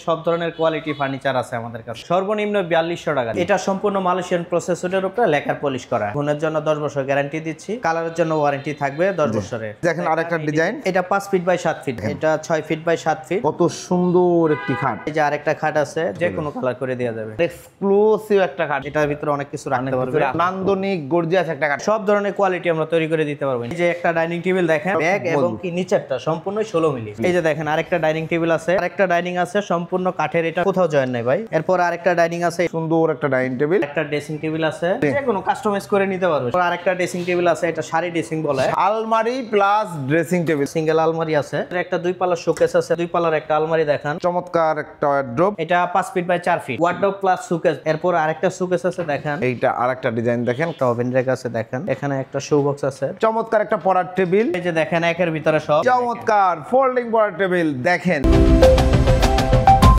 সব ধরনের quality furniture আছে আমাদের কাছে। সর্বনিম্ন 4200 টাকা। এটা সম্পূর্ণ মালয়েশিয়ান প্রসেসরের উপরে লেকার পলিশ করা। গুণের জন্য 10 বছর গ্যারান্টি দিচ্ছি। কালারের জন্য ওয়ারেন্টি থাকবে 10 বছরের। দেখেন আরেকটা ডিজাইন, এটা 5 ফিট বাই 7 ফিট, এটা 6 ফিট বাই 7 ফিট। কত সুন্দর একটি খাট। এই যে আরেকটা খাট আছে, যে কোনো কালার করে দেওয়া যাবে। এক্সক্লুসিভ একটা খাট, এটার ভিতরে অনেক কিছু রাখতে পারবে। নান্দনিক গর্জিয়াস একটা খাট, সব ধরনের কোয়ালিটি আমরা তৈরি করে দিতে পারবো। এই যে একটা ডাইনিং টেবিল দেখেন, ব্যাগ এবং কি নিচেরটা সম্পূর্ণ 16 মিলি। এই যে দেখেন আরেকটা ডাইনিং টেবিল আছে, আরেকটা ডাইনিং আছে সম্পূর্ণ কাঠের, এটা কোথাও জয়েন নাই ভাই। এরপর আরেকটা ডাইনিং আছে, সুন্দর একটা ডাইনিং টেবিল, একটা ড্রেসিং টেবিল আছে, যে কোনো কাস্টমাইজ করে নিতে পারবে। আর আরেকটা ড্রেসিং টেবিল আছে, এটা শাড়ি ড্রেসিং বলে। আলমারি প্লাস ড্রেসিং টেবিল, সিঙ্গেল আলমারি আছে, একটা 2 পাল্লার শোকেস আছে, 2 পাল্লার একটা আলমারি দেখান। চমৎকার একটা ওয়ার্ড্রোব, এটা 5 feet by 4 feet, wardrobe plus showcase. এরপর আরেকটা শোকেস আছে দেখেন, এইটা আরেকটা ডিজাইন দেখেন, একটা ওভেন রেক আছে দেখেন, এখানে একটা শো বক্স আছে, চমৎকার একটা পড়ার টেবিল। এই যে দেখেন একের ভিতরে সব, চমৎকার ফোল্ডিং পড়ার টেবিল দেখেন।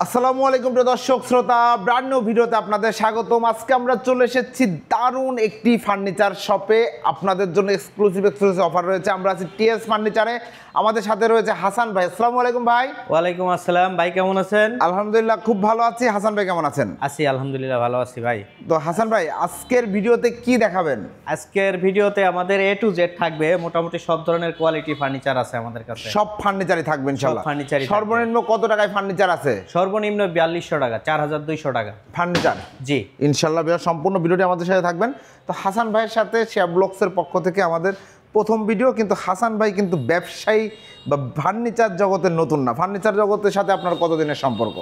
আসসালামু আলাইকুম প্রিয় দর্শক শ্রোতা, ব্র্যান্ড নিউ ভিডিওতে আপনাদের স্বাগতম। আজকে আমরা চলে এসেছি দারুণ একটি ফার্নিচার শপে। আপনাদের জন্য এক্সক্লুসিভ অফার রয়েছে। আমরা আছি টিএস ফার্নিচারে, আমাদের সাথে রয়েছে হাসান ভাই। আসসালামু আলাইকুম ভাই। ওয়ালাইকুম আসসালাম ভাই, কেমন আছেন? আলহামদুলিল্লাহ খুব ভালো আছি। হাসান ভাই কেমন আছেন? আছি আলহামদুলিল্লাহ, ভালো আছি ভাই। তো হাসান ভাই আজকের ভিডিওতে কি দেখাবেন? আজকের ভিডিওতে আমাদের A to Z থাকবে, মোটামুটি সব ধরনের কোয়ালিটি ফার্নিচার আছে আমাদের কাছে। সব ফার্নিচারই থাকবে ইনশাআল্লাহ। সব ফার্নিচারই। সর্বনিম্ন কত টাকায় ফার্নিচার আছে? সর্বনিম্ন 4200 টাকা, 4200 টাকা ফার্নিচার। জি ইনশাআল্লাহ ভাইয়া সম্পূর্ণ ভিডিওটি আমাদের সাথে থাকবেন। তো হাসান ভাইয়ের সাথে শেয়ার ব্লগসের পক্ষ থেকে আমাদের প্রথম ভিডিও, কিন্তু হাসান ভাই কিন্তু ব্যবসায়ী বা ফার্নিচার জগতের নতুন না। ফার্নিচার জগতের সাথে আপনার কতদিনের সম্পর্ক?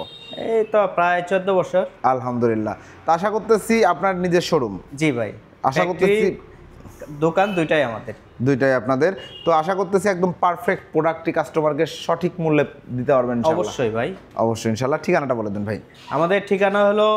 এই তো প্রায় 14 বছর। আলহামদুলিল্লাহ। তো আশা করতেছি আপনার নিজের শোরুম? জি ভাই, আশা করতেছি দোকান দুইটাই আমাদের। দুইটাই আপনাদের। তো আশা করতেছি একদম পারফেক্ট প্রোডাক্টটি কাস্টমারকে সঠিক মূল্যে দিতে পারবেন ইনশাআল্লাহ। অবশ্যই ভাই, অবশ্যই ইনশাআল্লাহ। ঠিকানাটা বলে দেন ভাই। আমাদের ঠিকানা হলো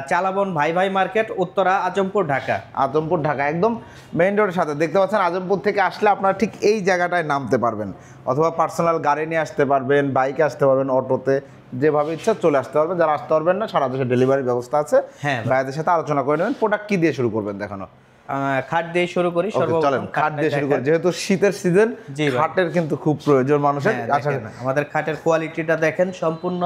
চালাবন ভাই ভাই মার্কেট, উত্তরা, আজমপুর, ঢাকা। আজমপুর ঢাকা, একদম মেইন রোডের সাথে দেখতে পাচ্ছেন। আজমপুর থেকে আসলে আপনারা ঠিক এই জায়গাটায় নামতে পারবেন, অথবা পার্সোনাল গাড়ি নিয়ে আসতে পারবেন, বাইকে আসতে পারবেন, অটোতে, যেভাবে ইচ্ছা চলে আসতে পারবেন। যারা আসতে পারবেন না, সারা দেশে ডেলিভারির ব্যবস্থা আছে। হ্যাঁ, ভাইদের সাথে আলোচনা করে নেবেন। প্রোডাক্ট কি দিয়ে শুরু করবেন দেখানো? খাট দিয়ে শুরু করি। চলেন খাট দিয়ে শুরু করি, যেহেতু শীতের সিজন, খাটের কিন্তু খুব প্রয়োজন মানুষের। আচ্ছা, আমাদের খাটের কোয়ালিটিটা দেখেন, সম্পূর্ণ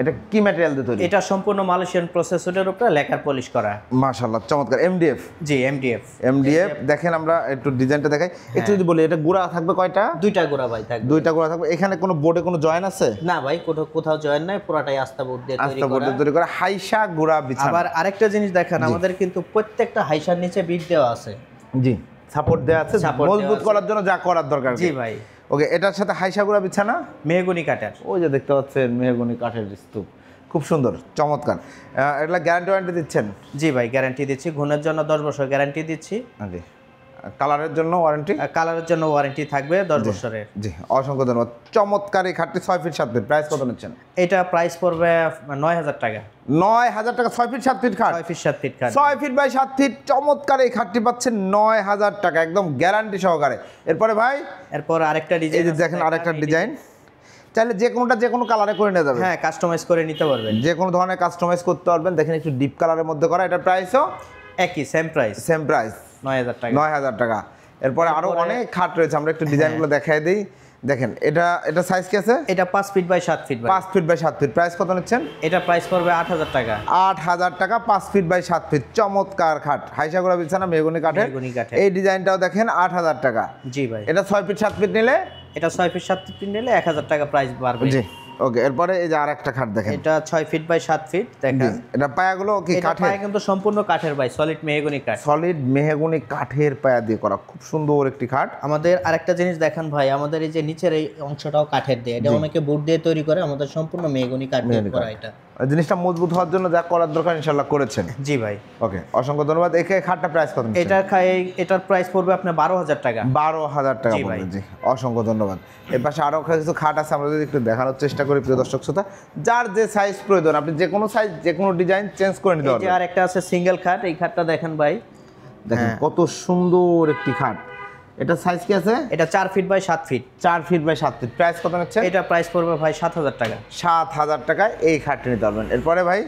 এটা কি ম্যাটেরিয়াল দিয়ে তৈরি? এটা সম্পূর্ণ মালয়েশিয়ান প্রসেসরের উপরে লেকার পলিশ করা। মাশাআল্লাহ চমৎকার। এমডিএফ? জি এমডিএফ। এমডিএফ দেখেন, আমরা একটু ডিজাইনটা দেখাই। একটু যদি বলি, এটা গোড়া থাকবে কয়টা? দুইটা গোড়া ভাই থাকবে। দুইটা গোড়া থাকবে। এখানে কোনো বোর্ডে কোনো জয়েন আছে? না ভাই, কোথাও জয়েন নাই, পুরাটাই আস্তা বোর্ড দিয়ে তৈরি করা। আস্তা বোর্ড দিয়ে তৈরি করা, হাইসা গোড়া বিছানা। আবার আরেকটা জিনিস দেখেন, আমাদের কিন্তু প্রত্যেকটা হাইসার নিচে বিট দেওয়া আছে। জি, সাপোর্ট দেওয়া আছে মজবুত করার জন্য যা করার দরকার। জি ভাই। ওকে, এটার সাথে হাইসা গোড়া বিছানা, মেহগনি কাঠের। ওই যে দেখতে পাচ্ছেন মেহগনি কাঠের স্তূপ, খুব সুন্দর চমৎকার। এটা গ্যারান্টি ওয়ারেন্টি দিচ্ছেন? জি ভাই, গ্যারান্টি দিচ্ছি। গুণের জন্য 10 বছর গ্যারান্টি দিচ্ছি। জি। কালারের জন্য ওয়ারেন্টি? কালারের জন্য ওয়ারেন্টি থাকবে 10 বছরের। জি, অসংখ্য ধন্যবাদ। চমৎকার এই খাটটি 6 ফিট 7 ফিট, প্রাইস কত নিচ্ছেন? এটা প্রাইস পড়বে 9000 টাকা। 9000 টাকা 6 ফিট 7 ফিট খাট? 6 ফিট 7 ফিট খাট, 6 ফিট বাই 7 ফিট। চমৎকার এই খাটটি পাচ্ছেন 9000 টাকা, একদম গ্যারান্টি সহকারে। এরপরে ভাই, এরপর আরেকটা ডিজাইন, এই যে দেখেন আরেকটা ডিজাইন। চাইলে যে কোনোটা যে কোনো কালারে করে নিয়ে যাবেন। হ্যাঁ, কাস্টমাইজ করে নিতে পারবেন, যে কোনো ধরনের কাস্টমাইজ করতে পারবেন। দেখেন একটু ডিপ কালারের মধ্যে করা, এটার প্রাইসও একই, সেম প্রাইস 9000 টাকা। 9000 টাকা। এরপরে আরো অনেক খাট রয়েছে, আমরা একটু ডিজাইনগুলো দেখাই দিই। দেখেন এটা সাইজ কি আছে? এটা 5 feet by 7 feet. 5 feet by 7 feet, price কত নিচ্ছেন? এটা প্রাইস পড়বে 8000 টাকা। 8000 টাকা, 5 ফিট বাই 7 ফিট। চমৎকার খাট, হাইসা গোড়া বিছানা, মেহগনি কাঠের। এই ডিজাইনটাও দেখেন 8000 টাকা। জি ভাই। এটা 6 ফিট 7 ফিট নিলে, এটা 6 ফিট 7 ফিট নিলে 1000 টাকা প্রাইস বাড়বে। জি ওকে। এরপরে এই যে আরেকটা খাট দেখেন, এটা 6 ফিট বাই 7 ফিট দেখেন। এটা পায়াগুলো কি কাঠের? পায়া কিন্তু সম্পূর্ণ কাঠের ভাই, সলিড মেহগনি কাঠ। সলিড মেহগনি কাঠের পায়া দিয়ে করা, খুব সুন্দর একটি খাট। আমাদের আরেকটা জিনিস দেখেন ভাই, আমাদের এই যে নিচের এই অংশটাও কাঠের দিয়ে, এটা অনেকে বোর্ড দিয়ে তৈরি করে, আমাদের সম্পূর্ণ মেহগনি কাঠ দিয়ে করা। এটা জিনিসটা মজবুত হওয়ার জন্য যা করার দরকার ইনশাআল্লাহ করেছেন। জি ভাই। ওকে, অসংখ্য ধন্যবাদ। খাটটা প্রাইস কত? এটার প্রাইস পড়বে আপনার 12000 টাকা। 12000 টাকা পড়বে। জি, অসংখ্য ধন্যবাদ। এর পাশে আরো কিছু খাট আছে, আমরা যদি একটু দেখানোর চেষ্টা করি প্রিয় দর্শক শ্রোতা। যার যে সাইজ প্রয়োজন, আপনি যে কোনো সাইজ যে কোনো ডিজাইন চেঞ্জ করে নিতে পারবেন। আর একটা আছে সিঙ্গেল খাট, এই খাটটা দেখেন ভাই, দেখেন কত সুন্দর একটি খাট। এটা সাইজ কি আছে? এটা 4 feet by 7 feet. 4 feet by 7 feet, price কত নিচ্ছেন? এটা প্রাইস পড়বে ভাই 7000 টাকা। 7000 টাকায় এই খাটটি নিতে পারবেন। এরপরে ভাই,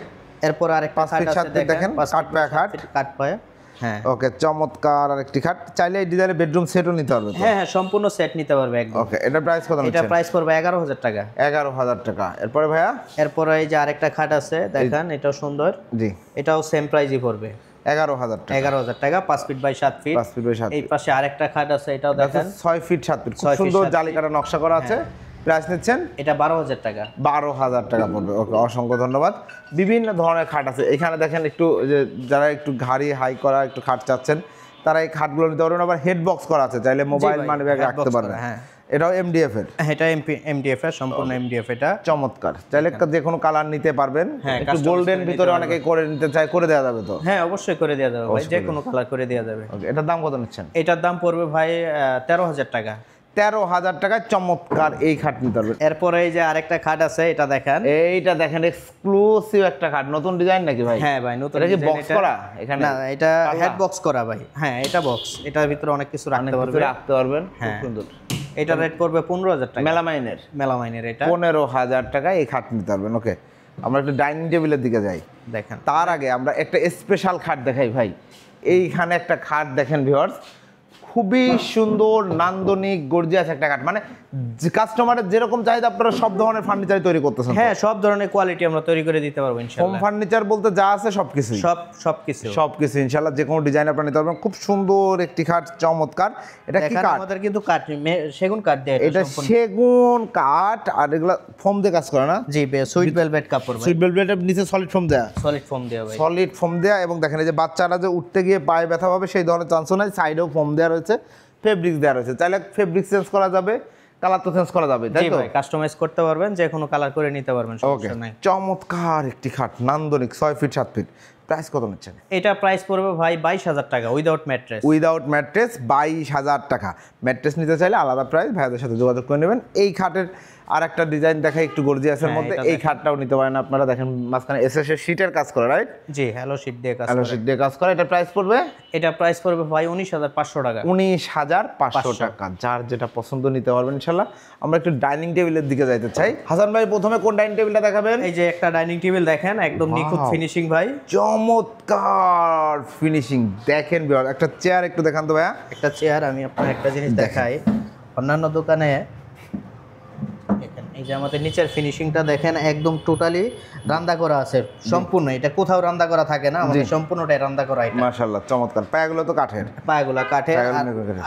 এরপর আরেকটা 5 ফিট 7 ফিট দেখেন, কাঠ পায়া খাট। কাঠ পায়া হ্যাঁ ওকে, চমৎকার আরেকটি খাট। চাইলে এই ডিজাইনের বেডরুম সেটও নিতে পারবে তো? হ্যাঁ হ্যাঁ সম্পূর্ণ সেট নিতে পারবে একদম। ওকে, এটা প্রাইস কত এটা নিচ্ছেন? প্রাইস পড়বে 11,000 টাকা। 11,000 টাকা। এরপরে ভাইয়া এরপরে এই যে আরেকটা খাট আছে দেখেন, এটাও সুন্দর, জি এটাও সেম প্রাইসই পড়বে 11,000 টাকা। 11,000 টাকা, 5 feet by 7 feet. 5 feet by 7 এই পাশে আরেকটা খাট আছে, এটাও দেখেন 6 ফিট 7 ফিট, খুব 6 ফিট, সুন্দর 7 ফিট। জালি কাটা নকশা করা আছে। প্রাইস নিচ্ছেন এটা 12,000 টাকা। 12,000 টাকা পড়বে। ওকে, অসংখ্য ধন্যবাদ। বিভিন্ন ধরনের খাট আছে এখানে দেখেন, একটু যে যারা একটু ঘাড়ি হাই করা একটু খাট চাচ্ছেন তারা এই খাটগুলো নিতে পারবেন। আবার হেড বক্স করা আছে, চাইলে মোবাইল ভাই, মানি ব্যাগ head রাখতে box পারবেন। করা, হ্যাঁ। এটাও এমডিএফ এর। এটা এমডিএফ এর, সম্পূর্ণ এমডিএফ এটা। চমৎকার, চাইলে যে কোনো কালার নিতে পারবেন। হ্যাঁ, একটু customize গোল্ডেন করে ভিতরে নিতে অনেকে করে নিতে চায়, করে দেওয়া যাবে তো? হ্যাঁ অবশ্যই করে দেওয়া যাবে ভাই, যে কোনো কালার করে দেওয়া যাবে। ওকে, এটার দাম কত নিচ্ছেন? এটার দাম পড়বে ভাই 13,000 টাকা। 13,000 টাকায় চমৎকার এই খাট নিতে পারবেন। এরপরে এই যে আরেকটা খাট আছে, এটা দেখেন। এইটা দেখেন, এক্সক্লুসিভ একটা খাট, নতুন ডিজাইন নাকি ভাই? হ্যাঁ ভাই নতুন। এটা কি design বক্স করা এখানে? না, এটা হেড বক্স করা ভাই। হ্যাঁ এটা বক্স, এটার ভিতরে অনেক কিছু রাখতে পারবে। রাখতে পারবেন, খুব হ্যাঁ। সুন্দর। এটা রেট পড়বে 15,000 টাকা। মেলামাইনের মেলামাইনের এটা 15,000 টাকায় এই খাট নিতে পারবেন। ওকে, আমরা একটু ডাইনিং টেবিলের দিকে যাই। দেখেন। তার আগে আমরা একটা স্পেশাল খাট দেখাই ভাই। এইখানে একটা খাট দেখেন ভিউয়ার্স, খুবই সুন্দর নান্দনিক গর্জিয়াস একটা কাঠ, মানে কাস্টমারের যেরকম চাহিদা আপনারা সব ধরনের ফার্নিচার তৈরি করতেছেন। হ্যাঁ সব ধরনের কোয়ালিটি আমরা তৈরি করে দিতে পারবো হোম ইনশাআল্লাহ। ফার্নিচার বলতে যা আছে সবকিছু সবকিছু ইনশাআল্লাহ যে কোনো ডিজাইন আপনারা নিতে পারবেন। খুব সুন্দর একটি খাট, চমৎকার। এটা কি দেখেন কাঠ? আমাদের কিন্তু কাঠ সেগুন কাঠ দিয়ে এটা সেগুন কাঠ, আর এগুলা ফোম দিয়ে কাজ করে না? জি সুইট ভেলভেট কাপড় ভাই। সুইট ভেলভেটের নিচে সলিড ফোম দেয়া? সলিড ফোম দেয়া ভাই। সলিড ফোম দেয়া। এবং দেখেন এই যে বাচ্চারা যে উঠতে গিয়ে পায়ে ব্যথা পাবে সেই ধরনের চান্সও নাই। সাইডেও ফোম দেওয়া রয়েছে, ফেব্রিক্স দেওয়া রয়েছে। চাইলে ফেব্রিক চেঞ্জ করা যাবে, কালার তো চেঞ্জ করা যাবে, তাই জি তো? ভাই কাস্টমাইজ করতে পারবেন, যে কোনো কালার করে নিতে পারবেন, ওকে, সমস্যা নাই। চমৎকার একটি খাট, নান্দনিক, 6 ফিট 7 ফিট। প্রাইস কত নিচ্ছেন? এটা প্রাইস পড়বে ভাই 22,000 টাকা উইদাউট ম্যাট্রেস। উইদাউট ম্যাট্রেস 22,000 টাকা। ম্যাট্রেস নিতে চাইলে আলাদা প্রাইস, ভাইদের সাথে যোগাযোগ করে নেবেন। এই খাটের আর একটা ডিজাইন দেখাই একটু গর্জিয়াসের হ্যাঁ, মধ্যে, এটা এই খাটটাও নিতে পারেন আপনারা। দেখেন মাঝখানে এসএস এর শীটের কাজ করা, রাইট? জি হ্যালো শীট দিয়ে কাজ হ্যালো করে। শীট দিয়ে কাজ করা। এটা প্রাইস পড়বে? এটা প্রাইস পড়বে ভাই 19,500 টাকা। 19,500 টাকা। যার যেটা পছন্দ নিতে পারবেন ইনশাল্লাহ। আমরা একটু ডাইনিং টেবিলের দিকে যাইতে চাই। হাসান ভাই প্রথমে কোন ডাইনিং টেবিলটা দেখাবেন? এই যে একটা ডাইনিং টেবিল দেখেন, একদম নিখুঁত ফিনিশিং ভাই। চমৎকার ফিনিশিং দেখেন। একটা চেয়ার একটু দেখান তো ভাইয়া। একটা চেয়ার, আমি আপনার একটা জিনিস দেখাই। অন্যান্য দোকানে দেখেন এই যে আমাদের নিচের ফিনিশিংটা দেখেন, একদম টোটালি রান্দা করা আছে সম্পূর্ণ। এটা কোথাও রান্দা করা থাকে না, আমাদের সম্পূর্ণটাই রান্দা করা। এটা মাশাআল্লাহ চমৎকার। পায়াগুলো তো কাঠের, পায়াগুলা কাঠের।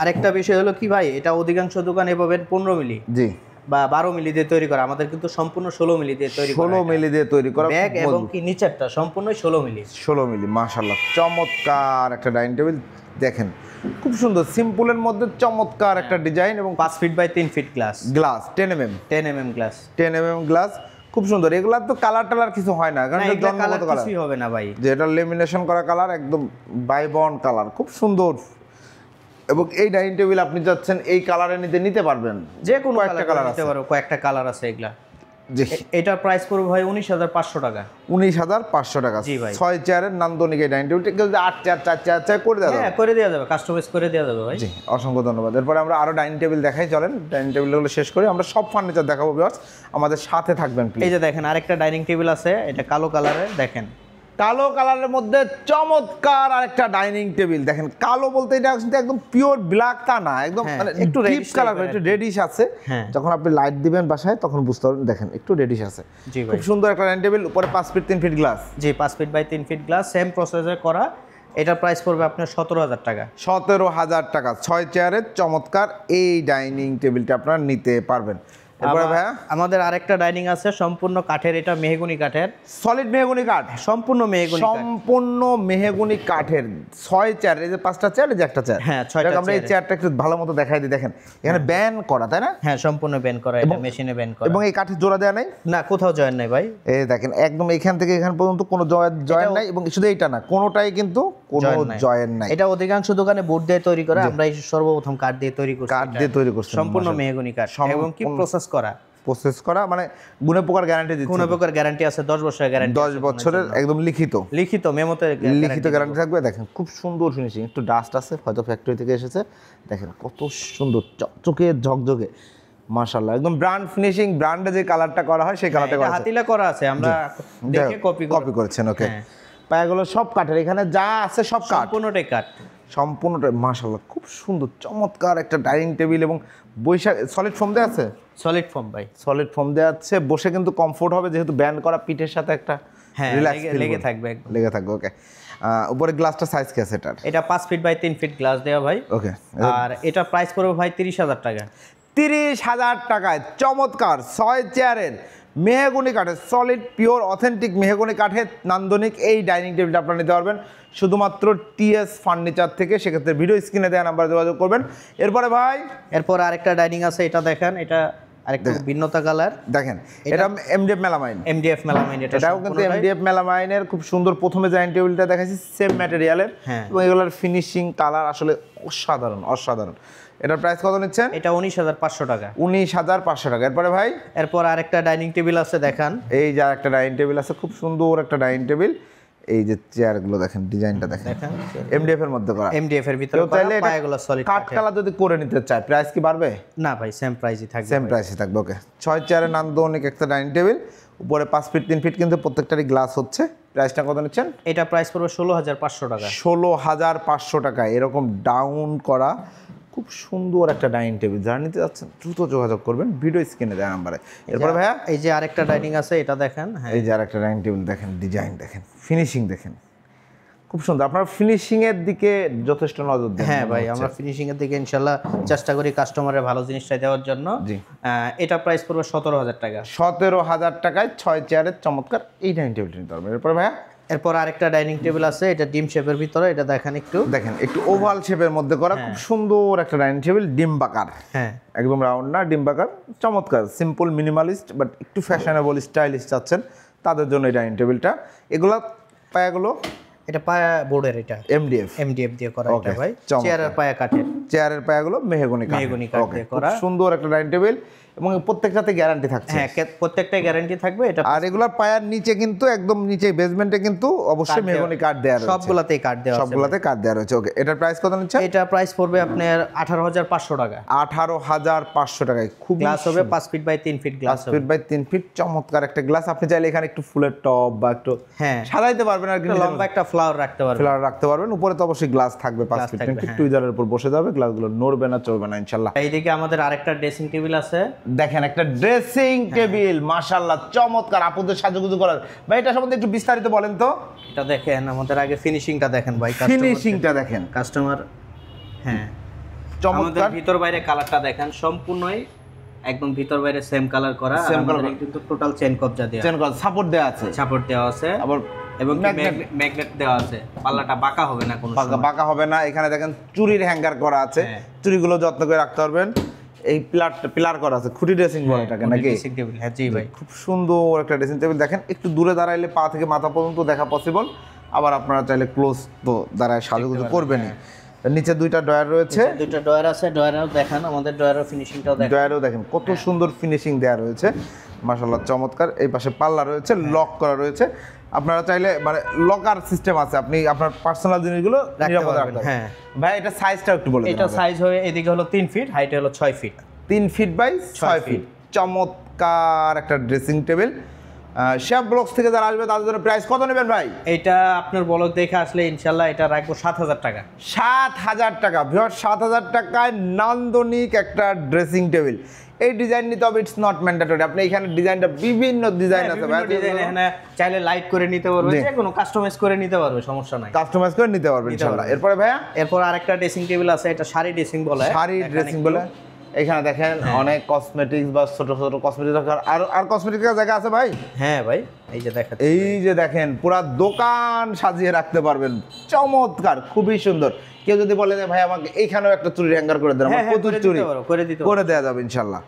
আরেকটা বিষয় হলো কি ভাই, এটা অধিকাংশ দোকানে পাবেন 15 মিলি জি বা 12 মিলি দিয়ে তৈরি করা, আমাদের কিন্তু সম্পূর্ণ 16 মিলি দিয়ে তৈরি করা। 16 মিলি দিয়ে তৈরি করা ব্যাগ এবং কি নিচেরটা সম্পূর্ণ 16 মিলি। 16 মিলি মাশাআল্লাহ চমৎকার একটা ডাইনিং টেবিল দেখেন, খুব সুন্দর সিম্পলের মধ্যে চমৎকার একটা ডিজাইন। এবং 5 feet by 3 feet glass, 10 mm 10 mm glass, 10 mm glass, খুব সুন্দর। এগুলা তো কালার টালার কিছু হয় না, কারণ এটা জন্মগত কালার, কিছুই হবে না ভাই। যে এটা লেমিনেশন করা কালার, একদম বাইবন কালার, খুব সুন্দর। এবং এই ডাইনিং টেবিল আপনি যাচ্ছেন এই কালারে নিতে পারবেন, যে কোনো কয়েকটা কালার নিতে আছে। পারো, কয়েকটা কালার আছে এগুলা। জি এটার প্রাইস পড়বে ভাই 19,500 টাকা। 19,500 টাকা। জি ভাই। 6 চেয়ারের নান্দনিক এই ডাইনিং টেবিলটা কেউ 8 চেয়ার 4 চেয়ার চাই করে দেওয়া হ্যাঁ করে দেওয়া যাবে, কাস্টমাইজ করে দেওয়া যাবে ভাই। জি অসংখ্য ধন্যবাদ। এরপরে আমরা আরো ডাইনিং টেবিল দেখাই, চলেন ডাইনিং টেবিলগুলো শেষ করি। আমরা সব ফার্নিচার দেখাবো ভিউয়ার্স, আমাদের সাথে থাকবেন প্লিজ। এই যে দেখেন আরেকটা ডাইনিং টেবিল আছে, এটা কালো কালারের। দেখেন কালো কালারের মধ্যে চমৎকার আরেকটা ডাইনিং টেবিল দেখেন। কালো বলতে এটা কিন্তু একদম পিওর ব্ল্যাক তা না, একদম মানে একটু ডিপ কালার, একটু রেডিশ আছে। যখন আপনি লাইট দিবেন বাসায় তখন বুঝতে পারবেন, দেখেন একটু রেডিশ আছে। জি ভাই খুব সুন্দর একটা ডাইনিং টেবিল, উপরে 5 ফিট 3 ফিট গ্লাস। জি 5 feet by 3 feet glass, same প্রসেসে করা। এটার প্রাইস পড়বে আপনার 17,000 টাকা। 17,000 টাকা। 6 চেয়ারের চমৎকার এই ডাইনিং টেবিলটা আপনারা নিতে পারবেন। এরপরে ভাইয়া আমাদের আরেকটা ডাইনিং আছে সম্পূর্ণ কাঠের, এটা মেহগনি কাঠের, সলিড মেহগনি কাঠ, সম্পূর্ণ মেহগনি কাঠ, সম্পূর্ণ মেহগনি কাঠের। 6 চেয়ার, এই যে 5টা চেয়ার, এই যে একটা চেয়ার। হ্যাঁ 6টা। আমরা এই চেয়ারটা একটু ভালো মতো দেখাই দিই। দেখেন এখানে ব্যান করা, তাই না? হ্যাঁ সম্পূর্ণ ব্যান করা, এটা মেশিনে ব্যান করা। এবং এই কাঠের জোড়া দেওয়া নাই? না কোথাও জয়েন নাই ভাই। এই দেখেন একদম এখান থেকে এখান পর্যন্ত কোনো জয়েন নাই। এবং শুধু এইটা না, কোনোটাই কিন্তু কোনো জয়েন নাই। এটা অধিকাংশ দোকানে বোর্ড দিয়ে তৈরি করা, আমরা এই সর্বপ্রথম কাঠ দিয়ে তৈরি করছি। কাঠ দিয়ে তৈরি করছি, সম্পূর্ণ মেহগনি কাঠ এবং কি প্রসেস করা, মানে গুণে পোকার গ্যারান্টি দিচ্ছে। কোনো প্রকার গ্যারান্টি আছে, 10 বছরের গ্যারান্টি, 10 বছরের একদম লিখিত মেমোতে লিখিত গ্যারান্টি থাকবে। দেখেন খুব সুন্দর ফিনিশিং, একটু ডাস্ট আছে হয়তো ফ্যাক্টরি থেকে এসেছে। দেখেন কত সুন্দর চকচকে ঝকঝকে, মাশাআল্লাহ একদম ব্র্যান্ড ফিনিশিং। ব্র্যান্ডে যে কালারটা করা হয় সেই কালারটা করা আছে, হাতিলা করা আছে, আমরা দেখে কপি করেছেন। ওকে পায়াগুলো সব কাঠের, এখানে যা আছে সব কাঠ, সম্পূর্ণটাই কাঠ। সম্পূর্ণটা মাশাআল্লাহ খুব সুন্দর চমৎকার একটা ডাইনিং টেবিল এবং বৈশাখ সলিড ফোম দেওয়া আছে, সলিড ফোম ভাই। সলিড ফোম দেওয়া আছে, বসে কিন্তু কমফোর্ট হবে যেহেতু ব্যান্ড করা পিঠের সাথে একটা হ্যাঁ রিল্যাক্স লেগে থাকবে একদম। লেগে থাকবে। ওকে, উপরে গ্লাসটা সাইজ কি আছে এটার? এটা 5 ফিট বাই 3 ফিট গ্লাস দেওয়া ভাই। ওকে, আর এটা প্রাইস পড়বে ভাই 30,000 টাকা। 30,000 টাকায় চমৎকার 6 চেয়ারের মেহগনি কাঠের সলিড পিওর অথেন্টিক মেহগনি কাঠের নান্দনিক এই ডাইনিং টেবিলটা আপনারা নিতে পারবেন শুধুমাত্র টিএস ফার্নিচার থেকে। সেক্ষেত্রে ভিডিও স্ক্রিনে দেওয়া নাম্বারে যোগাযোগ করবেন। এরপরে ভাই এরপর আরেকটা ডাইনিং আছে, এটা দেখেন, এটা আরেকটা ভিন্নতা কালার। দেখেন এটা এমডিএফ মেলামাইন, এমডিএফ মেলামাইন। এটাও কিন্তু এমডিএফ মেলামাইনের খুব সুন্দর। প্রথমে ডাইনিং টেবিলটা দেখাচ্ছি সেম ম্যাটেরিয়ালের, এবং এগুলোর ফিনিশিং কালার আসলে অসাধারণ অসাধারণ। এটার প্রাইস কত নিচ্ছেন? এটা 19,500 টাকা। 19,500 টাকা। এরপরে ভাই এরপর আরেকটা ডাইনিং টেবিল আছে, দেখান। এই যে একটা ডাইনিং টেবিল আছে, খুব সুন্দর একটা ডাইনিং টেবিল। এই যে চেয়ারগুলো দেখেন, ডিজাইনটা দেখেন, এমডিএফ এর মধ্যে করা, এমডিএফ এর ভিতরে করা, পায়াগুলো সলিড কাট কালার যদি করে নিতে চায় প্রাইস কি বাড়বে? না ভাই, সেম প্রাইসই থাকবে, সেম প্রাইসই থাকবে। ওকে, 6 চেয়ারের নান্দনিক একটা ডাইনিং টেবিল, উপরে 5 ফিট 3 ফিট কিন্তু প্রত্যেকটারই গ্লাস হচ্ছে। প্রাইসটা কত নিচ্ছেন? এটা প্রাইস পড়বে 16,500 টাকা। 16,500 টাকা। এরকম ডাউন করা খুব সুন্দর একটা ডাইনিং টেবিল, যারা নিতে যাচ্ছেন দ্রুত যোগাযোগ করবেন ভিডিও স্ক্রিনে দেওয়া নাম্বারে। এরপরে ভাইয়া এই যে আরেকটা ডাইনিং আছে, এটা দেখেন। হ্যাঁ, এই যে আরেকটা ডাইনিং টেবিল দেখেন, ডিজাইন দেখেন, ফিনিশিং দেখেন, খুব সুন্দর। আপনারা ফিনিশিং এর দিকে যথেষ্ট নজর দেন। হ্যাঁ ভাই, আমরা ফিনিশিং এর দিকে ইনশাআল্লাহ চেষ্টা করি কাস্টমারের ভালো জিনিসটা দেওয়ার জন্য। জি, এটা প্রাইস পড়বে 17,000 টাকা। 17,000 টাকায় 6 চেয়ারের চমৎকার এই ডাইনিং টেবিলটা নিতে পারবেন। এরপরে ভাইয়া এরপর আরেকটা ডাইনিং টেবিল আছে, এটা ডিম শেপের ভিতরে, এটা দেখেন একটু, দেখেন একটু ওভাল শেপের মধ্যে করা, খুব সুন্দর একটা ডাইনিং টেবিল, ডিম্বাকার। হ্যাঁ, একদম রাউন্ড না, ডিম্বাকার, চমৎকার, সিম্পল মিনিমালিস্ট বাট একটু ফ্যাশনেবল স্টাইলিশ চাচ্ছেন তাদের জন্য এই ডাইনিং টেবিলটা। এগুলা পায়াগুলো এটা পায়া বোর্ডের, এটা এমডিএফ দিয়ে করা এটা ভাই। চেয়ারের পায়া কাঠের, চেয়ারের পায়াগুলো মেহগনি কাঠ দিয়ে করা, সুন্দর একটা ডাইনিং টেবিল এবং প্রত্যেকটাতে গ্যারান্টি থাকছে। হ্যাঁ, প্রত্যেকটাই গ্যারান্টি থাকবে এটা। আর এগুলার পায়ার নিচে কিন্তু একদম নিচে বেসমেন্টে কিন্তু অবশ্যই মেহগনি কাঠ দেওয়া রয়েছে, সবগুলাতেই কাঠ দেওয়া আছে, সবগুলাতে কাঠ দেওয়া রয়েছে। ওকে, এটার প্রাইস কত নিচ্ছে? এটা প্রাইস পড়বে আপনার 18,500 টাকা। 18,500 টাকায় খুব গ্লাস হবে 5 feet by 3 feet glass, 5 feet by 3 feet, চমৎকার একটা গ্লাস। আপনি চাইলে এখানে একটু ফুলের টব বা একটু সাজাইতে পারবেন, আর কি লম্বা একটা ফ্লাওয়ার রাখতে পারবেন, ফ্লাওয়ার রাখতে পারবেন। উপরে তো অবশ্যই গ্লাস থাকবে 5 ফিট 3 ফিট, টুইজারের উপর বসে যাবে, গ্লাসগুলো নড়বে না, চলবে না ইনশাআল্লাহ। এইদিকে আমাদের আরেকটা ড্রেসিং টেবিল আছে, দেখেন একটা ড্রেসিং টেবিল, মাশাআল্লাহ চমৎকার, আপুদের সাজুগুজু করার। ভাই এটা সম্বন্ধে একটু বিস্তারিত বলেন তো। এটা দেখেন, আমাদের আগে ফিনিশিংটা দেখেন ভাই, ফিনিশিংটা দেখেন কাস্টমার। হ্যাঁ, চমৎকার। ভিতর বাইরে কালারটা দেখেন, সম্পূর্ণই একদম ভিতর বাইরে সেম কালার করা, সেম কালার, কিন্তু টোটাল চেন কবজা দেওয়া, চেন কবজা সাপোর্ট দেওয়া আছে, সাপোর্ট দেওয়া আছে, আবার এবং ম্যাগনেট দেওয়া আছে, পাল্লাটা বাঁকা হবে না, কোনো বাঁকা হবে না। এখানে দেখেন চুরির হ্যাঙ্গার করা আছে, চুরিগুলো যত্ন করে রাখতে পারবেন। এই পিলার করা আছে, খুঁটি ড্রেসিং বলে এটাকে নাকি? ড্রেসিং টেবিল, হ্যাঁ জি ভাই, খুব সুন্দর একটা ড্রেসিং টেবিল। দেখেন একটু দূরে দাঁড়াইলে পা থেকে মাথা পর্যন্ত দেখা পসিবল, আবার আপনারা চাইলে ক্লোজ তো দাঁড়ায় সাজুগুজু করবেনই। নিচে দুইটা ডয়ার রয়েছে, দুইটা ডয়ার আছে, ডয়ারও দেখেন, আমাদের ডয়ারের ফিনিশিংটাও দেখেন, ডয়ারও দেখেন কত সুন্দর ফিনিশিং দেওয়া রয়েছে, মাশাআল্লাহ চমৎকার। এই পাশে পাল্লা রয়েছে, লক করা রয়েছে, আপনারা চাইলে মানে লকার সিস্টেম আছে, আপনি আপনার পার্সোনাল জিনিসগুলো নিরাপদে রাখতে পারবেন। হ্যাঁ ভাই, এটা সাইজটা একটু বলে দিন। এটা সাইজ হবে, এদিকে হলো 3 ফিট, হাইটে হলো 6 ফিট, 3 ফিট বাই 6 ফিট, চমৎকার একটা ড্রেসিং টেবিল। শেফ ব্লগস থেকে যারা আসবে তাদের জন্য প্রাইস কত নেবেন ভাই? এটা আপনার ব্লগ দেখে আসলে ইনশাআল্লাহ এটা রাখবো 7,000 টাকা। 7,000 টাকা ভিউয়ার, 7,000 টাকায় নান্দনিক একটা ড্রেসিং টেবিল। এই ডিজাইন নিতে হবে, ইটস নট ম্যান্ডেটরি। আপনি এখানে ডিজাইনটা বিভিন্ন ডিজাইন আছে ভাই, ডিজাইন এখানে চাইলে লাইট করে নিতে পারবে, যে কোনো কাস্টমাইজ করে নিতে পারবে, সমস্যা নাই, কাস্টমাইজ করে নিতে পারবেন ইনশাআল্লাহ। এরপরে ভাইয়া, এরপর আরেকটা ড্রেসিং টেবিল আছে, এটা শাড়ি ড্রেসিং বলে, শাড়ি ড্রেসিং বলে। এখানে দেখেন অনেক কসমেটিক্স বা ছোট ছোট কসমেটিক্স আর কসমেটিক্সের জায়গা আছে ভাই। হ্যাঁ ভাই, এই যে দেখেন, এই যে দেখেন পুরো দোকান সাজিয়ে রাখতে পারবেন, চমৎকার, খুবই সুন্দর। কেউ যদি বলে যে ভাই আমাকে এইখানেও একটা চুরি হ্যাঙ্গার করে দেন, আমার প্রচুর চুরি করে দেওয়া যাবে ইনশাআল্লাহ,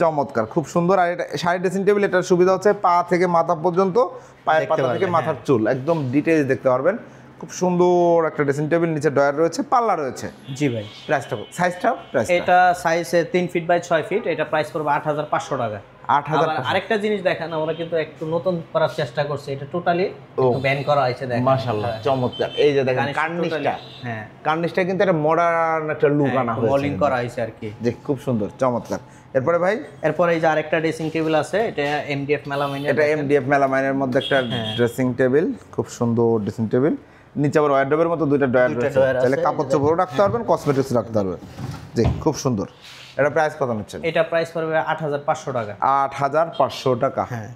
চমৎকার, খুব সুন্দর। আর এটা শাড়ি ড্রেসিং টেবিল, এটার সুবিধা হচ্ছে পা থেকে মাথা পর্যন্ত, পায়ের পাতা থেকে মাথার চুল একদম ডিটেইলস দেখতে পারবেন। খুব সুন্দর একটা ড্রেসিং টেবিল, নিচে ডয়ার রয়েছে, পাল্লা রয়েছে। জি ভাই, প্রাইসটা সাইজটা প্রাইস এটা সাইজ 3 ফিট বাই 6 ফিট, এটা প্রাইস পড়বে 8,500 টাকা। 8,000 আবার আরেকটা জিনিস দেখেন, আমরা কিন্তু একটু নতুন করার চেষ্টা করছি, এটা টোটালি ব্যান করা হয়েছে দেখেন। মাশাআল্লাহ চমৎকার। এই যে দেখেন কার্নিশটা, হ্যাঁ কার্নিশটা কিন্তু একটা মডার্ন একটা লুক আনা হয়েছে, মলিং করা হয়েছে আর কি। যে খুব সুন্দর চমৎকার। এরপরে ভাই এরপরে এই যে আরেকটা ড্রেসিং টেবিল আছে, এটা এমডিএফ মেলামাইনের, এটা এমডিএফ মেলামাইনের মধ্যে একটা ড্রেসিং টেবিল, খুব সুন্দর ড্রেসিং টেবিল। নিচে আবার ওয়ার্ড্রোবের মতো দুইটা ড্রয়ার রয়েছে, তাহলে কাপড় চোপড় রাখতে পারবেন, কসমেটিক্স রাখতে পারবেন। জি খুব সুন্দর। এটা প্রাইস কত নিচ্ছেন? এটা প্রাইস পড়বে 8,500 টাকা। 8,500 টাকা। হ্যাঁ।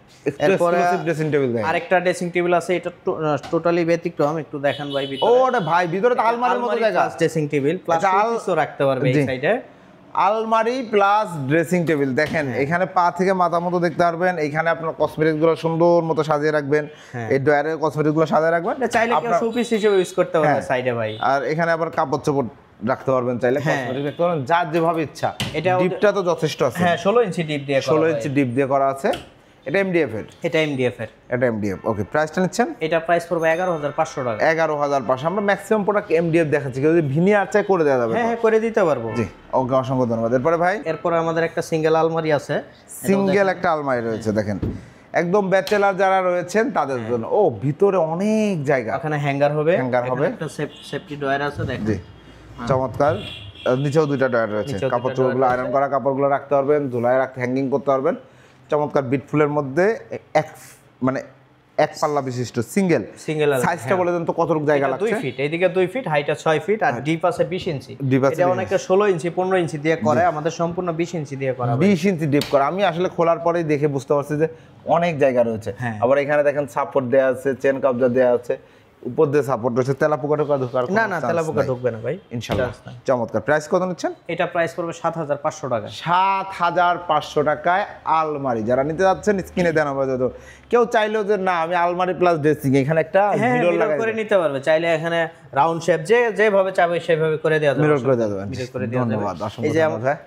এরপরে ড্রেসিং টেবিল দেন। আরেকটা ড্রেসিং টেবিল আছে, এটা টোটালি ব্যতিক্রম, একটু দেখেন ভাই ভিতরে। ও ওটা ভাই ভিতরে তো আলমারির মতো জায়গা, ড্রেসিং টেবিল প্লাস শোপিসও রাখতে পারবে এই সাইডে। আলমারি প্লাস ড্রেসিং টেবিল দেখেন, এখানে পা থেকে মাথা মতো দেখতে পারবেন। এখানে আপনার কসমেটিক্স গুলো সুন্দর মতো সাজিয়ে রাখবেন, এই ড্রয়ারের কসমেটিক্স গুলো সাজিয়ে রাখবেন, চাইলে কেউ শোপিস হিসেবে ইউজ করতে পারবে সাইডে ভাই। আর এখানে আবার কাপড় চোপড় রাখতে পারবেন, চাইলে কসমেটিক্স রাখতে পারবেন, যার যেভাবে ইচ্ছা। এটা ডিপটা তো যথেষ্ট আছে, হ্যাঁ 16 ইঞ্চি ডিপ দিয়ে করা, 16 ইঞ্চি ডিপ দিয়ে করা আছে। এটা এমডিএফ এর, এটা এমডিএফ এর, এটা এমডিএফ। ওকে, প্রাইসটা নিচ্ছেন? এটা প্রাইস পড়বে 11,500 টাকা। 11,500। আমরা ম্যাক্সিমাম প্রোডাক্ট এমডিএফ দেখাচ্ছি, কেউ যদি ভিনিয়ার চাই করে দেওয়া যাবে। হ্যাঁ করে দিতে পারবো। জি ওকে, অসংখ্য ধন্যবাদ। এরপরে ভাই এরপরে আমাদের একটা সিঙ্গেল আলমারি আছে, সিঙ্গেল একটা আলমারি রয়েছে দেখেন, একদম ব্যাচেলার যারা রয়েছেন তাদের জন্য। ও ভিতরে অনেক জায়গা, ওখানে হ্যাঙ্গার হবে, হ্যাঙ্গার হবে, একটা সেফটি ড্রয়ার আছে দেখেন। জি চমৎকার। নিচেও দুইটা ড্রয়ার রয়েছে, কাপড় চোপড়গুলো আয়রন করা কাপড়গুলো রাখতে পারবেন, ঝুলায় রাখতে হ্যাঙ্গিং করতে পারবেন। চমৎকার বিট ফুলের মধ্যে এক পাল্লা বিশিষ্ট সিঙ্গেল। সাইজটা বলে দেন তো কতটুকু জায়গা লাগছে? 2 ফিট, এইদিকে 2 ফিট, হাইটটা 6 ফিট, আর ডিপ আছে 20 ইঞ্চি। এটা অনেকে 16 ইঞ্চি 15 ইঞ্চি দিয়ে করে, আমাদের সম্পূর্ণ 20 ইঞ্চি দিয়ে করা। 20 ইঞ্চি ডিপ করা। আমি আসলে খোলার পরেই দেখে বুঝতে পারছি যে অনেক জায়গা রয়েছে। আবার এখানে দেখেন সাপোর্ট দেওয়া আছে, চেন কবজা দেওয়া আছে, উপর দিয়ে সাপোর্ট রয়েছে। তেলাপোকা ঢোকা ঢোকার না না, তেলাপোকা ঢুকবে না ভাই ইনশাআল্লাহ। চমৎকার। প্রাইস কত নিচ্ছেন? এটা প্রাইস পড়বে 7,500 টাকা। 7,500 টাকায় আলমারি। যারা নিতে যাচ্ছেন স্ক্রিনে দেন হবে। তো কেউ চাইলেও যে না আমি আলমারি প্লাস ড্রেসিং এখানে একটা মিরর লাগাই করে নিতে পারবে, চাইলে এখানে রাউন্ড শেপ যেভাবে চাবে সেভাবে করে দেওয়া যাবে, মিরর করে দেওয়া যাবে। মিরর করে দেওয়া যাবে। ধন্যবাদ, অসংখ্য ধন্যবাদ।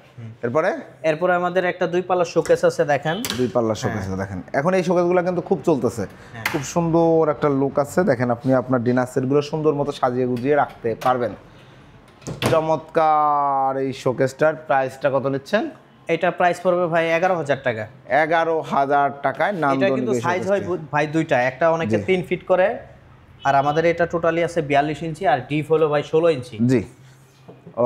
এরপরে আমাদের একটা 2 পাল্লা শোকেস আছে দেখেন, 2 পাল্লা শোকেস দেখেন। এখন এই শোকেসগুলো কিন্তু খুব চলতেছে, খুব সুন্দর একটা লুক আছে দেখেন। আপনি আপনার ডিনার সেটগুলো সুন্দর মতো সাজিয়ে গুজিয়ে রাখতে পারবেন। চমৎকার এই শোকেসটার প্রাইসটা কত নিচ্ছেন? এটা প্রাইস পড়বে ভাই 11,000 টাকা। 11,000 টাকায় এটা কিন্তু সাইজ হয় ভাই দুইটা, একটা অনেকে 3 ফিট করে, আর আমাদের এটা টোটালি আছে 42 ইঞ্চি, আর ডিপ হলো ভাই 16 ইঞ্চি। জি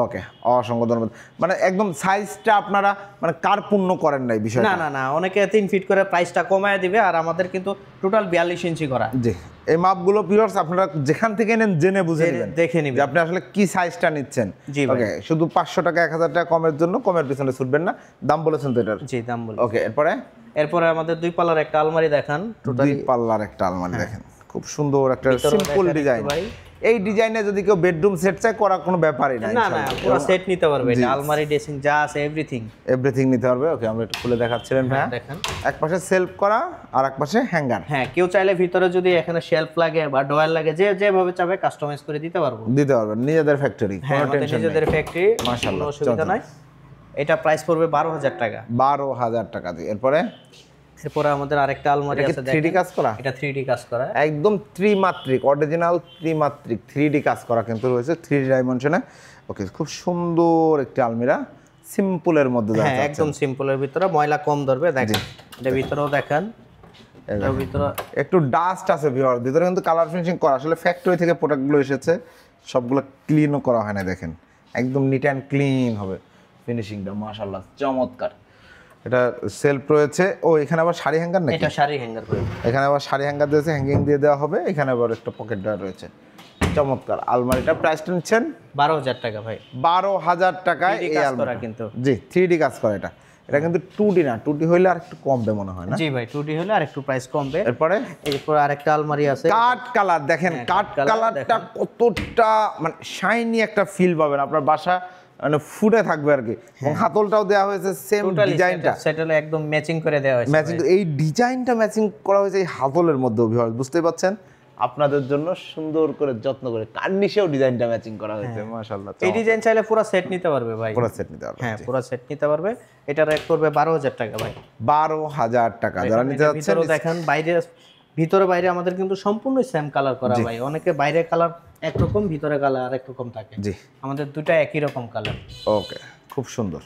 ওকে, অসংখ্য ধন্যবাদ। মানে একদম সাইজটা আপনারা মানে কার্পূর্ণ করেন নাই বিষয়টা? না না না, অনেকে 3 ফিট করে প্রাইসটা কমায় দিবে, আর আমাদের কিন্তু টোটাল 42 ইঞ্চি করা। জি, এই মাপগুলো ভিউয়ার্স আপনারা যেখান থেকে নেন জেনে বুঝে নেবেন, দেখে নেবেন যে আপনি আসলে কি সাইজটা নিচ্ছেন। জি ভাই। ওকে, শুধু 500 টাকা 1,000 টাকা কমের জন্য কমের পিছনে ছুটবেন না। দাম বলেছেন তো এটার? জি দাম বলি। ওকে, এরপরে আমাদের 2 পাল্লার একটা আলমারি দেখান, টোটালি 2 পাল্লার একটা আলমারি দেখেন, খুব সুন্দর একটা সিম্পল ডিজাইন। এই ডিজাইনে যদি কেউ বেডরুম সেট চায় করা কোনো ব্যাপারই না, না না পুরো সেট নিতে পারবে, এটা আলমারি ড্রেসিং যা আছে এভরিথিং নিতে পারবে। ওকে, আমরা একটু খুলে দেখাচ্ছিলেন ভাই দেখেন। এক পাশে সেলফ করা আর এক পাশে হ্যাঙ্গার। হ্যাঁ, কেউ চাইলে ভিতরে যদি এখানে শেলফ লাগে বা ডয়ার লাগে, যেভাবে চাবে কাস্টমাইজ করে দিতে পারবেন। নিজেদের ফ্যাক্টরি, হ্যাঁ আমাদের নিজেদের ফ্যাক্টরি, মাশাআল্লাহ অসুবিধা নাই। এটা প্রাইস পড়বে 12,000 টাকা। 12,000 টাকা দিয়ে। এরপরে আমাদের আরেকটা আলমারি আছে দেখেন, 3D কাজ করা, এটা 3D কাজ করা, একদম ত্রিমাত্রিক, অরিজিনাল ত্রিমাত্রিক 3D কাজ করা কিন্তু রয়েছে, 3D ডাইমেনশনে। ওকে, খুব সুন্দর একটি আলমিরা, সিম্পলের মধ্যে। হ্যাঁ একদম সিম্পলের ভিতরে, ময়লা কম ধরবে দেখেন। এটা ভিতরেও দেখেন, এর ভিতরে একটু ডাস্ট আছে ভিউয়ার, ভিতরে কিন্তু কালার ফিনিশিং করা। আসলে ফ্যাক্টরি থেকে প্রোডাক্টগুলো এসেছে, সবগুলো ক্লিনও করা হয় না দেখেন, একদম নিট অ্যান্ড ক্লিন হবে ফিনিশিংটা। মাশাআল্লাহ চমৎকার। এটা সেলফ রয়েছে। ও এখানে আবার শাড়ি হ্যাঙ্গার নাকি? এটা শাড়ি হ্যাঙ্গার করে, এখানে আবার শাড়ি হ্যাঙ্গার দিয়েছে, হ্যাঙ্গিং দিয়ে দেওয়া হবে। এখানে আবার একটা পকেট ড্রয়ার রয়েছে। চমৎকার আলমারিটা। প্রাইসটা নিচ্ছেন 12,000 টাকা ভাই। 12,000 টাকায় এই আলমারি কিন্তু। জি 3D কাজ করা। এটা কিন্তু 2D না, 2D হইলে আর একটু কমবে মনে হয় না? জি ভাই 2D হলে আর একটু প্রাইস কমবে। এরপর আরেকটা আলমারি আছে কাট কালার দেখেন, কাট কালারটা কতটা মানে শাইনি একটা ফিল পাবেন আপনার বাসা, মানে ফুটে থাকবে আর কি। এবং হাতলটাও দেওয়া হয়েছে সেম ডিজাইনটা, সেটালে একদম ম্যাচিং করে দেওয়া হয়েছে। ম্যাচিং, এই ডিজাইনটা ম্যাচিং করা হয়েছে এই হাতলের মধ্যে। বুঝতে পারছেন, আপনাদের জন্য সুন্দর করে যত্ন করে কার্নিশেও ডিজাইনটা ম্যাচিং করা হয়েছে। মাশাআল্লাহ, এই ডিজাইন চাইলে পুরো সেট নিতে পারবে ভাই, পুরো সেট নিতে পারবে। হ্যাঁ পুরো সেট নিতে পারবে। এটা রেট করবে 12,000 টাকা ভাই। 12,000 টাকা। যারা নিতে যাচ্ছেন দেখেন, ভিতরে বাইরে আমাদের কিন্তু সম্পূর্ণ সেম কালার করা ভাই। অনেকে বাইরে কালার একরকম, ভিতরে কালার আরেক রকম থাকে। জি, আমাদের দুটো একই রকম কালার। ওকে, খুব সুন্দর।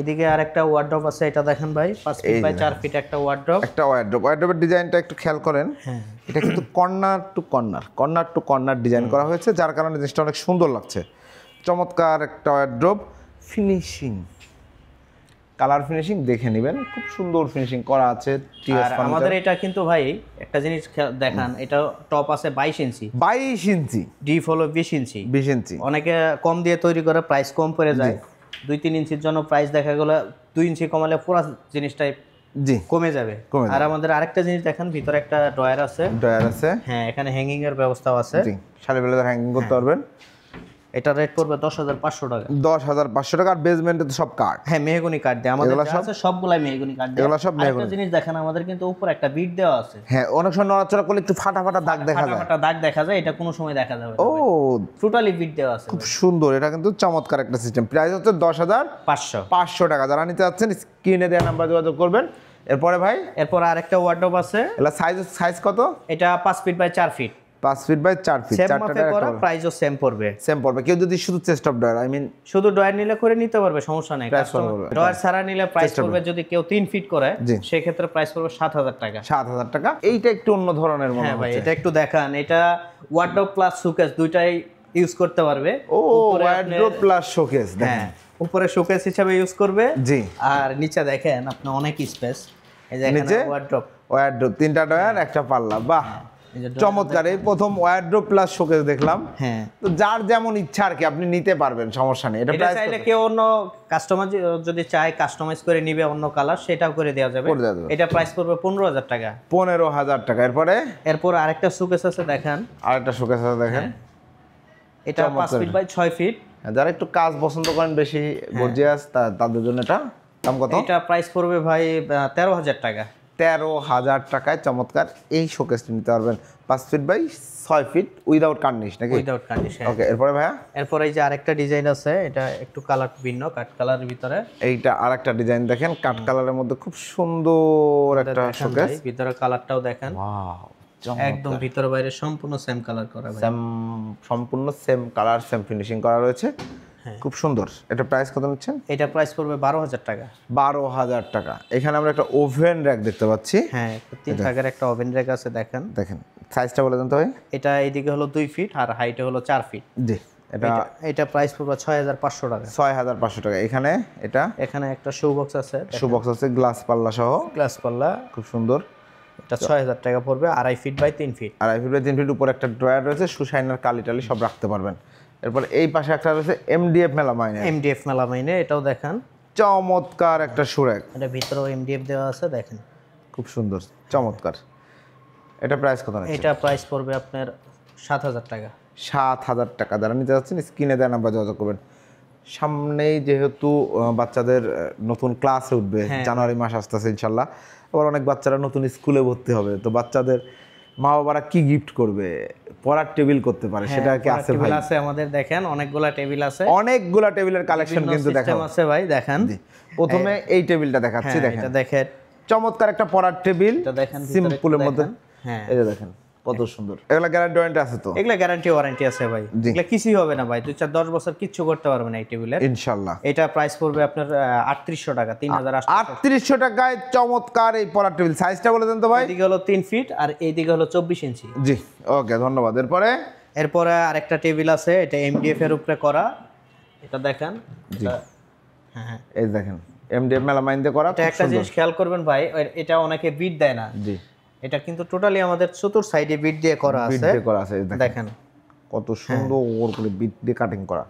এদিকে আরেকটা ওয়ার্ড্রপ আছে, এটা দেখেন ভাই 5 ফিট বাই 4 ফিট একটা ওয়ার্ড্রপ। একটা ওয়ার্ড্রপের ডিজাইনটা একটু খেয়াল করেন। হ্যাঁ, এটা কিন্তু কর্নার টু কর্নার ডিজাইন করা হয়েছে, যার কারণে জিনিসটা অনেক সুন্দর লাগছে। চমৎকার একটা ওয়ার্ড্রপ। ফিনিশিং, কালার ফিনিশিং দেখে নেবেন, খুব সুন্দর ফিনিশিং করা আছে। আর আমাদের এটা কিন্তু ভাই একটা জিনিস দেখান, এটা টপ আছে 22 ইঞ্চি, 22 ইঞ্চি, ডিপ হলো 20 ইঞ্চি। 20 ইঞ্চি অনেকে কম দিয়ে তৈরি করে প্রাইস কম পড়ে যায়, 2-3 ইঞ্চির জন্য প্রাইস দেখা গেল 2 ইঞ্চি কমালে পুরো জিনিসটাই জি কমে যাবে। আর আমাদের আরেকটা জিনিস দেখেন, ভিতরে একটা ড্রয়ার আছে। হ্যাঁ, এখানে হ্যাঙ্গিং এর ব্যবস্থাও আছে। জি, শাড়ি বেলাদার হ্যাঙ্গিং করতে পারবেন। এটা রেট পড়বে 10,500 টাকা। 10,500 টাকা। আর বেসমেন্টে তো সব কাঠ। হ্যাঁ, মেহগনি কাঠ দেয় আমাদের, যা আছে সবগুলাই মেহগনি কাঠ দেয়। এগুলো সব মেহগনি। একটা জিনিস দেখেন, আমাদের কিন্তু উপরে একটা বিট দেওয়া আছে। হ্যাঁ, অনেক সময় নড়াচড়া করলে একটু ফাটা দাগ দেখা যায়। ফাটা দাগ দেখা যায়, এটা কোনো সময় দেখা যাবে না। ও, টোটালি বিট দেওয়া আছে। খুব সুন্দর। এটা কিন্তু চমৎকার একটা সিস্টেম। প্রাইস হচ্ছে 10,500 টাকা। যারা নিতে যাচ্ছেন স্ক্রিনে দেওয়া নাম্বার যোগাযোগ করবেন। এরপরে ভাই, এরপর আরেকটা ওয়ার্ডরোব আছে। এটা সাইজ কত? এটা 5 feet by 4 feet. 5 feet by 4 feet, same মাপে করা, প্রাইসও সেম পড়বে। কেউ যদি শুধু চেস্ট অফ ড্রয়ার, শুধু ড্রয়ার নিলে করে নিতে পারবে, সমস্যা নেই। ড্রয়ার ছাড়া নিলে প্রাইস পড়বে, যদি কেউ 3 ফিট করে সেই ক্ষেত্রে প্রাইস পড়বে 7,000 টাকা। 7,000 টাকা। এইটা একটু অন্য ধরনের মনে হয়। হ্যাঁ ভাই, এটা একটু দেখান। এটা ওয়ার্ডরোব প্লাস শোকেস দুইটাই ইউজ করতে পারবে। ও, ওয়ার্ডরোব প্লাস শোকেস। হ্যাঁ, উপরে শোকেস হিসেবে ইউজ করবে। জি। আর নিচে দেখেন আপনি অনেক স্পেস। এই যে নিচে ওয়ার্ডরোব, 3টা ড্রয়ার, একটা পাল্লা। বাহ, চমৎকার। এই প্রথম ওয়ার্ডরোব প্লাস শোকেস দেখলাম। হ্যাঁ, তো যার যেমন ইচ্ছা আর কি, আপনি নিতে পারবেন, সমস্যা নেই। এটা প্রাইস চাইলে কেউ অন্য কাস্টমার যদি চায় কাস্টমাইজ করে নিবে অন্য কালার, সেটাও করে দেওয়া যাবে। এটা প্রাইস পড়বে 15,000 টাকা। 15,000 টাকা। এরপর আরেকটা শোকেস আছে, দেখেন। আরেকটা শোকেস আছে, দেখেন। এটা 5 ফিট বাই 6 ফিট। যারা একটু কাজ পছন্দ করেন বেশি গর্জিয়াস, তাদের জন্য এটা দাম কত? এটা প্রাইস পড়বে ভাই 13,000 টাকা। 13,000 টাকায় চমৎকার এই শোকেসটি নিতে পারবেন। 5 ফিট বাই 6 ফিট উইদাউট কার্নিশ নাকি? উইদাউট কার্নিশ। ওকে, এরপরে ভাইয়া? এরপর এই যে আরেকটা ডিজাইন আছে, এটা একটু কালার ভিন্ন, কাট কালারের ভিতরে। এইটা আরেকটা ডিজাইন দেখেন, কাট কালারের মধ্যে খুব সুন্দর একটা শোকেস। ভিতরে কালারটাও দেখেন। ওয়াও, একদম ভিতরে বাইরে সম্পূর্ণ সেম কালার করা, সম্পূর্ণ সেম কালার, সেম ফিনিশিং করা রয়েছে। খুব সুন্দর। এটা প্রাইস কত নিচ্ছেন? এটা প্রাইস পড়বে 12,000 টাকা। 12,000 টাকা। এখানে আমরা একটা ওভেন র‍্যাক দেখতে পাচ্ছি। হ্যাঁ, 3 ভাগের একটা ওভেন র‍্যাক আছে, দেখেন। সাইজটা বলে দেন তো ভাই। এটা এইদিকে হলো 2 ফিট আর হাইটে হলো 4 ফিট। জি, এটা প্রাইস পড়বে 6,500 টাকা। 6,500 টাকা। এখানে একটা শু বক্স আছে, গ্লাস পাল্লা সহ। গ্লাস পাল্লা, খুব সুন্দর। এটা 6,000 টাকা পড়বে। 2.5 feet by 3 feet. 2.5 feet by 3 feet. উপরে একটা ড্রয়ার রয়েছে, শু শাইনার, কালি টালি সব রাখতে পারবেন। এরপর এই পাশে একটা রয়েছে এমডিএফ মেলামাইনে। এটাও দেখেন, চমৎকার একটা শু র‍্যাক। এটা ভিতরেও এমডিএফ দেওয়া আছে, দেখেন। খুব সুন্দর, চমৎকার। এটা প্রাইস কত? এটা প্রাইস পড়বে আপনার 7,000 টাকা। 7,000 টাকা। যারা নিতে যাচ্ছেন স্ক্রিনে দেওয়া নাম্বার যোগাযোগ করবেন। সামনেই যেহেতু বাচ্চাদের নতুন ক্লাসে উঠবে, জানুয়ারি মাস আসতেছে ইনশাল্লাহ। আবার অনেক বাচ্চারা নতুন স্কুলে ভর্তি হবে, তো বাচ্চাদের মা বাবারা কি গিফট করবে? পড়ার টেবিল করতে পারে, সেটা কি আছে ভাই? আছে আমাদের, দেখেন অনেকগুলা টেবিল আছে। অনেকগুলা টেবিলের কালেকশন কিন্তু দেখেন আছে ভাই, দেখেন। প্রথমে এই টেবিলটা দেখাচ্ছি, দেখেন। এটা দেখেন, চমৎকার একটা পড়ার টেবিল, সিম্পলের মধ্যে। হ্যাঁ, এই যে দেখেন কত সুন্দর। এগুলা গ্যারান্টি ওয়ারেন্টি আছে তো? এগুলা গ্যারান্টি ওয়ারেন্টি আছে ভাই। এগুলা কিছুই হবে না ভাই, 2-4-10 বছর কিচ্ছু করতে পারবে না এই টেবিলের, ইনশাআল্লাহ। এটা প্রাইস পড়বে আপনার 3,800 টাকা। 3,800 টাকায় চমৎকার এই পড়ার টেবিল। সাইজটা বলে দেন তো ভাই। এদিকে হলো 3 ফিট আর এইদিকে হলো 24 ইঞ্চি। জি, ওকে, ধন্যবাদ। এরপরে আরেকটা টেবিল আছে, এটা এমডিএফ এর উপরে করা। এটা দেখেন। হ্যাঁ, এই দেখেন এমডিএফ মেলামাইন দিয়ে করা। এটা একটা জিনিস খেয়াল করবেন ভাই, এটা অনেকে বিট দেয় না। জি, এটা কিন্তু টোটালি আমাদের চতুর সাইডে বিট দিয়ে করা আছে। দেখেন কত সুন্দর করে বিট দিয়ে কাটিং করা।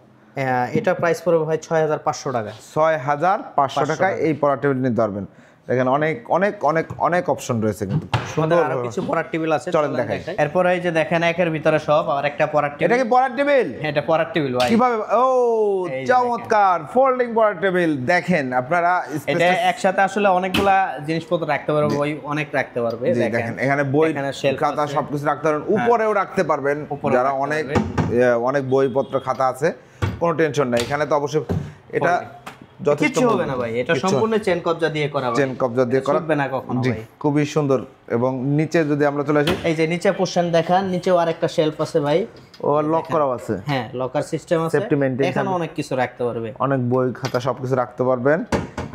এটা প্রাইস পড়বে ভাই 6,500 টাকা। 6,500 টাকায় এই পড়ার টেবিল নিতে পারবেন। দেখেন অনেক অনেক অনেক অনেক অপশন রয়েছে, কিন্তু সুন্দর আরো কিছু পড়ার টেবিল আছে, চলেন দেখাই। এরপর এই যে দেখেন, একের ভিতরে সব, আর একটা পড়ার টেবিল। এটা কি পড়ার টেবিল? হ্যাঁ, এটা পড়ার টেবিল ভাই। কিভাবে? ও, চমৎকার ফোল্ডিং পড়ার টেবিল। দেখেন আপনারা, এটা একসাথে আসলে অনেকগুলা জিনিসপত্র রাখতে পারবে, বই অনেক রাখতে পারবে। দেখেন এখানে বই খাতা সবকিছু রাখতে পারবেন, উপরেও রাখতে পারবেন। যারা অনেক বইপত্র খাতা আছে, কোনো টেনশন নাই। এখানে তো অবশ্যই এটা কিছু হবে না ভাই, এটা সম্পূর্ণ চেন কবজা দিয়ে করা ভাই, চেন কবজা দিয়ে করা, ছুটবে না কখনো জি ভাই। খুবই সুন্দর। এবং নিচে যদি আমরা চলে আসি, এই যে নিচে পোর্শন দেখান, নিচেও আরেকটা শেলফ আছে ভাই, ও লক করা আছে, হ্যাঁ লকার সিস্টেম আছে, Safety maintain এখানে অনেক কিছু রাখতে পারবে, অনেক বই খাতা সবকিছু রাখতে পারবেন।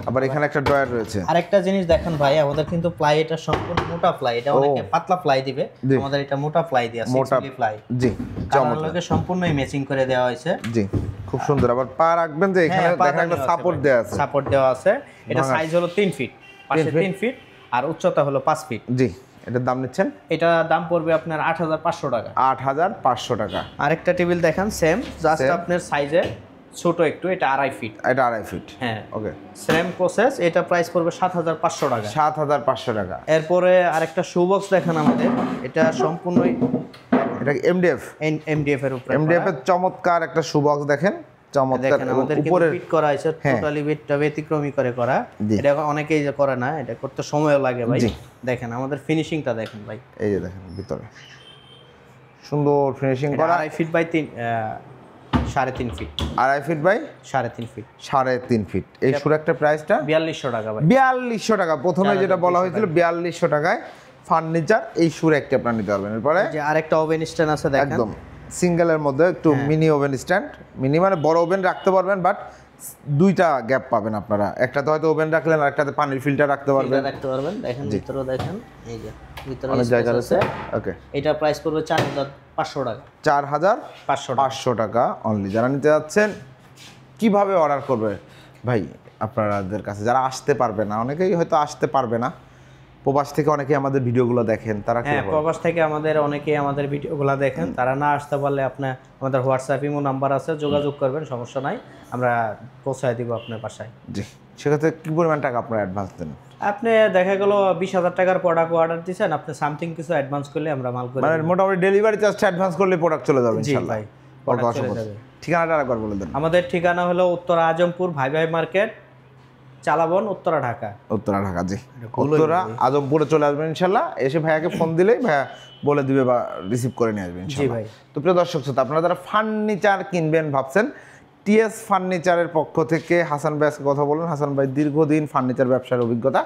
আবার এখানে একটা ড্রয়ার রয়েছে। আরেকটা জিনিস দেখেন ভাই, আমাদের কিন্তু প্লাই এটা সম্পূর্ণ মোটা প্লাই, এটা অনেকে পাতলা প্লাই দিবে, জি। আমাদের এটা মোটা প্লাই দেয়া, মোটা 6 মিলি প্লাই, জি কালার লগে সম্পূর্ণই ম্যাচিং করে দেওয়া হয়েছে। জি খুব সুন্দর। আবার পা রাখবেন যে এখানে দেখেন একটা সাপোর্ট দেওয়া আছে, সাপোর্ট দেওয়া আছে। এটা সাইজ হলো 3 ফিট, পাশে 3 ফিট আর উচ্চতা হলো 5 ফিট। জি এটার দাম নিচ্ছেন? এটা দাম পড়বে আপনার 8500 টাকা। 8500 টাকা। আরেকটা টেবিল দেখেন সেম, জাস্ট আপনার সাইজে ছোট একটু, এটা 2.5 ফিট। এটা 2.5 ফিট, হ্যাঁ ওকে সেম প্রসেস, এটা প্রাইস পড়বে 7500 টাকা। 7500 টাকা। এরপরে আরেকটা শু বক্স দেখেন আমাদের, এটা সম্পূর্ণই এটা এমডিএফ, এমডিএফ এর উপরে এমডিএফ এর চমৎকার একটা শু বক্স দেখেন, চমৎকার। দেখেন এবং আমাদের উপরে ফিট করা হয়েছে, টোটালি বিটটা ব্যতিক্রমী করে করা, জি। এটা অনেকেই যে করে না, এটা করতে সময়ও লাগে ভাই। জি। দেখেন আমাদের ফিনিশিংটা দেখেন ভাই, এই যে দেখেন ভিতরে সুন্দর ফিনিশিং করা। 2.5 feet by 3.5 feet, 2.5 feet by 3.5 feet, 3.5 feet. এই শুরু একটা প্রাইসটা 4200 টাকা ভাই। 4200 টাকা। প্রথমে যেটা বলা হয়েছিল 4200 টাকায় ফার্নিচার, এই সুর একটা আপনারা নিতে পারবেন। এরপরে যে আরেকটা ওভেন স্ট্যান্ড আছে দেখেন, একদম সিঙ্গেলের মধ্যে একটু মিনি ওভেন স্ট্যান্ড, মিনি মানে বড় ওভেন রাখতে পারবেন, বাট দুইটা গ্যাপ পাবেন আপনারা, একটাতে হয়তো ওভেন রাখলেন আর একটাতে পানির ফিল্টার রাখতে পারবেন। এটা রাখতে পারবেন। দেখেন ভিতরে দেখেন, এই যে ভিতরে অনেক জায়গা space আছে, ওকে। এটা প্রাইস পড়বে 4500 টাকা। 4500 টাকা অনলি। যারা নিতে যাচ্ছেন কিভাবে অর্ডার করবে ভাই আপনাদের কাছে? যারা আসতে পারবে না, অনেকেই হয়তো আসতে পারবে না, প্রবাস থেকে অনেকেই আমাদের ভিডিওগুলো দেখেন, তারা কি হ্যাঁ প্রবাস থেকে অনেকেই আমাদের ভিডিওগুলো দেখেন, তারা না আসতে পারলে আপনার আমাদের হোয়াটসঅ্যাপ ইমো নাম্বার আছে, যোগাযোগ করবেন, সমস্যা নাই, আমরা পৌঁছায় দিব আপনার বাসায়। জি, সেক্ষেত্রে কি পরিমাণ টাকা আপনারা অ্যাডভান্স দেন? আপনি দেখা গেল 20000 টাকার প্রোডাক্ট অর্ডার দিয়েছেন, আপনি সামথিং কিছু অ্যাডভান্স করলে আমরা মাল করে মানে মোটামুটি ডেলিভারি চার্জটা অ্যাডভান্স করলে প্রোডাক্ট চলে যাবে জি ইনশাআল্লাহ। ভাই, প্রোডাক্ট চলে যাবে। ঠিকানাটা আরেকবার বলে দেন। আমাদের ঠিকানা হলো উত্তরা আজমপুর ভাই ভাই মার্কেট, চালাবন, উত্তরা ঢাকা। উত্তরা ঢাকা, জি উত্তরা আজমপুরে চলে আসবেন ইনশাআল্লাহ। এসে ভাইয়াকে ফোন দিলেই ভাইয়া বলে দিবে বা রিসিভ করে নিয়ে আসবেন জি ইনশাআল্লাহ। ভাই। তো প্রিয় দর্শক শ্রোতা, আপনারা যারা ফার্নিচার কিনবেন ভাবছেন, টিএস ফার্নিচারের পক্ষ থেকে হাসান ভাই আজকে কথা বলুন। হাসান ভাই দীর্ঘদিন ফার্নিচার ব্যবসার অভিজ্ঞতা,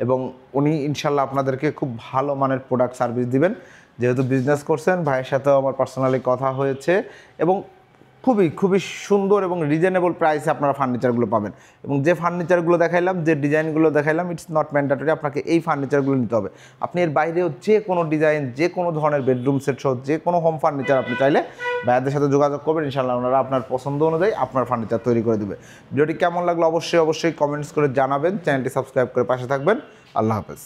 এবং উনি ইনশাআল্লাহ আপনাদেরকে খুব ভালো মানের প্রোডাক্ট সার্ভিস দিবেন। যেহেতু বিজনেস করছেন, ভাইয়ের সাথেও আমার পার্সোনালি কথা হয়েছে, এবং খুবই সুন্দর এবং রিজনেবল প্রাইসে আপনারা ফার্নিচারগুলো পাবেন। এবং যে ফার্নিচারগুলো দেখাইলাম, যে ডিজাইনগুলো দেখাইলাম, ইটস নট ম্যান্ডেটরি আপনাকে এই ফার্নিচারগুলো নিতে হবে। আপনি এর বাইরেও যে কোনো ডিজাইন, যে কোনো ধরনের বেডরুম সেট সহ যে কোনো হোম ফার্নিচার আপনি চাইলে ভাইয়াদের সাথে যোগাযোগ করবেন, ইনশাআল্লাহ ওনারা আপনার পছন্দ অনুযায়ী আপনার ফার্নিচার তৈরি করে দেবে। ভিডিওটি কেমন লাগলো অবশ্যই কমেন্টস করে জানাবেন। চ্যানেলটি সাবস্ক্রাইব করে পাশে থাকবেন। আল্লাহ হাফেজ।